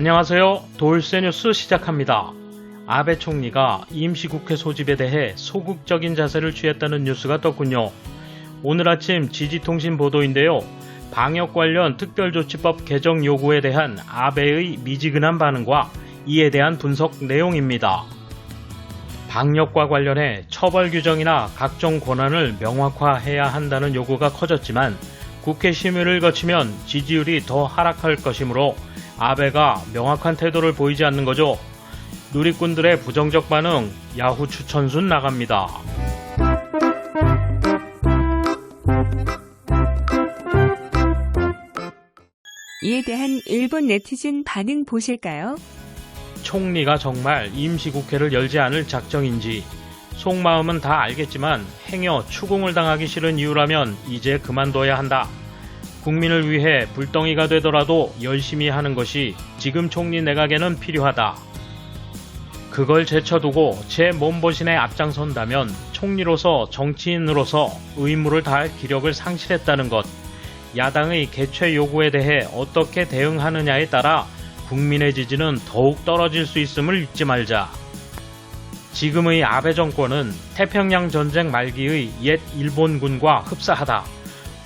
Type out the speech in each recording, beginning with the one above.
안녕하세요. 돌쇠 뉴스 시작합니다. 아베 총리가 임시국회 소집에 대해 소극적인 자세를 취했다는 뉴스가 떴군요. 오늘 아침 지지통신 보도인데요. 방역 관련 특별조치법 개정 요구에 대한 아베의 미지근한 반응과 이에 대한 분석 내용입니다. 방역과 관련해 처벌 규정이나 각종 권한을 명확화해야 한다는 요구가 커졌지만 국회 심의를 거치면 지지율이 더 하락할 것이므로 아베가 명확한 태도를 보이지 않는 거죠. 누리꾼들의 부정적 반응, 야후 추천순 나갑니다. 이에 대한 일본 네티즌 반응 보실까요? 총리가 정말 임시국회를 열지 않을 작정인지 속마음은 다 알겠지만 행여 추궁을 당하기 싫은 이유라면 이제 그만둬야 한다. 국민을 위해 불덩이가 되더라도 열심히 하는 것이 지금 총리 내각에는 필요하다. 그걸 제쳐두고 제 몸보신에 앞장선다면 총리로서 정치인으로서 의무를 다할 기력을 상실했다는 것. 야당의 개최 요구에 대해 어떻게 대응하느냐에 따라 국민의 지지는 더욱 떨어질 수 있음을 잊지 말자. 지금의 아베 정권은 태평양 전쟁 말기의 옛 일본군과 흡사하다.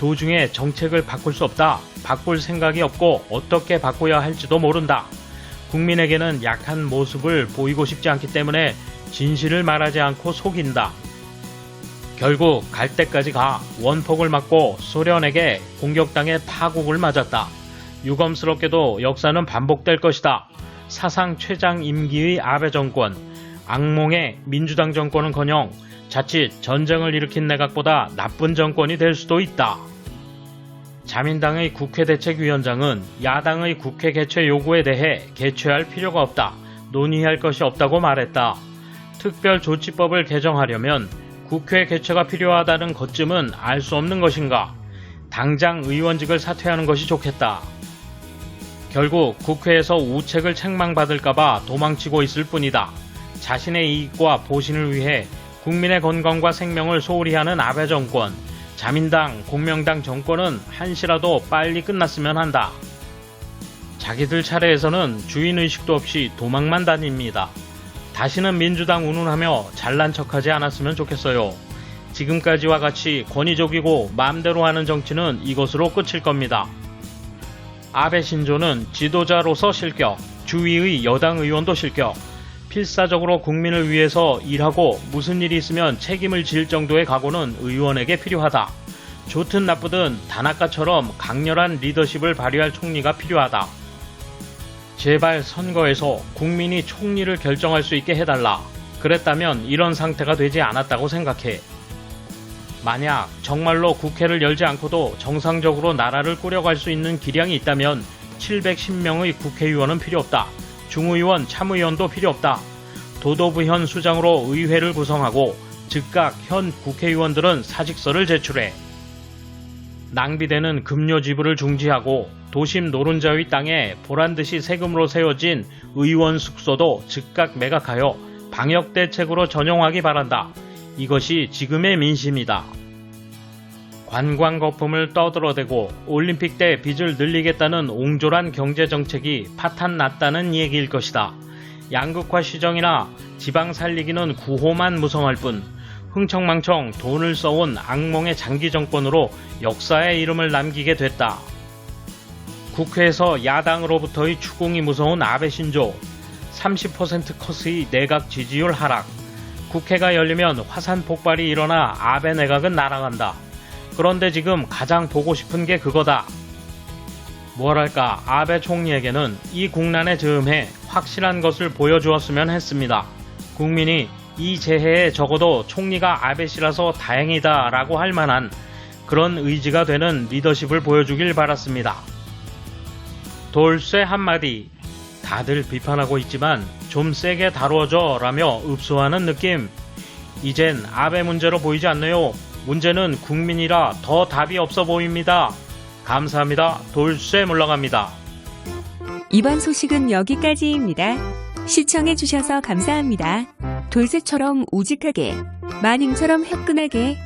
도중에 정책을 바꿀 수 없다. 바꿀 생각이 없고 어떻게 바꿔야 할지도 모른다. 국민에게는 약한 모습을 보이고 싶지 않기 때문에 진실을 말하지 않고 속인다. 결국 갈 때까지 가 원폭을 맞고 소련에게 공격당해 파국을 맞았다. 유검스럽게도 역사는 반복될 것이다. 사상 최장 임기의 아베 정권, 악몽의 민주당 정권은커녕 자칫 전쟁을 일으킨 내각보다 나쁜 정권이 될 수도 있다. 자민당의 국회대책위원장은 야당의 국회 개최 요구에 대해 개최할 필요가 없다. 논의할 것이 없다고 말했다. 특별조치법을 개정하려면 국회 개최가 필요하다는 것쯤은 알 수 없는 것인가? 당장 의원직을 사퇴하는 것이 좋겠다. 결국 국회에서 우책을 책망받을까봐 도망치고 있을 뿐이다. 자신의 이익과 보신을 위해 국민의 건강과 생명을 소홀히 하는 아베 정권, 자민당, 공명당 정권은 한시라도 빨리 끝났으면 한다. 자기들 차례에서는 주인의식도 없이 도망만 다닙니다. 다시는 민주당 운운하며 잘난 척하지 않았으면 좋겠어요. 지금까지와 같이 권위적이고 마음대로 하는 정치는 이것으로 끝일 겁니다. 아베 신조는 지도자로서 실격, 주위의 여당 의원도 실격, 필사적으로 국민을 위해서 일하고 무슨 일이 있으면 책임을 질 정도의 각오는 의원에게 필요하다. 좋든 나쁘든 다나카처럼 강렬한 리더십을 발휘할 총리가 필요하다. 제발 선거에서 국민이 총리를 결정할 수 있게 해달라. 그랬다면 이런 상태가 되지 않았다고 생각해. 만약 정말로 국회를 열지 않고도 정상적으로 나라를 꾸려갈 수 있는 기량이 있다면 710명의 국회의원은 필요 없다. 중의원, 참의원도 필요 없다. 도도부 현 수장으로 의회를 구성하고 즉각 현 국회의원들은 사직서를 제출해. 낭비되는 급료 지불을 중지하고 도심 노른자위 땅에 보란듯이 세금으로 세워진 의원 숙소도 즉각 매각하여 방역 대책으로 전용하기 바란다. 이것이 지금의 민심이다. 관광 거품을 떠들어대고 올림픽 때 빚을 늘리겠다는 옹졸한 경제정책이 파탄 났다는 얘기일 것이다. 양극화 시정이나 지방 살리기는 구호만 무성할 뿐 흥청망청 돈을 써온 악몽의 장기 정권으로 역사의 이름을 남기게 됐다. 국회에서 야당으로부터의 추궁이 무서운 아베 신조, 30% 컷의 내각 지지율 하락, 국회가 열리면 화산 폭발이 일어나 아베 내각은 날아간다. 그런데 지금 가장 보고 싶은 게 그거다. 뭐랄까 아베 총리에게는 이 국난에 즈음해 확실한 것을 보여주었으면 했습니다. 국민이 이 재해에 적어도 총리가 아베씨라서 다행이다 라고 할 만한 그런 의지가 되는 리더십을 보여주길 바랐습니다. 돌쇠 한마디. 다들 비판하고 있지만 좀 세게 다루어줘 라며 읍소하는 느낌. 이젠 아베 문제로 보이지 않네요. 문제는 국민이라 더 답이 없어 보입니다. 감사합니다. 돌쇠 물러갑니다. 이번 소식은 여기까지입니다. 시청해주셔서 감사합니다. 돌쇠처럼 우직하게, 마님처럼 화끈하게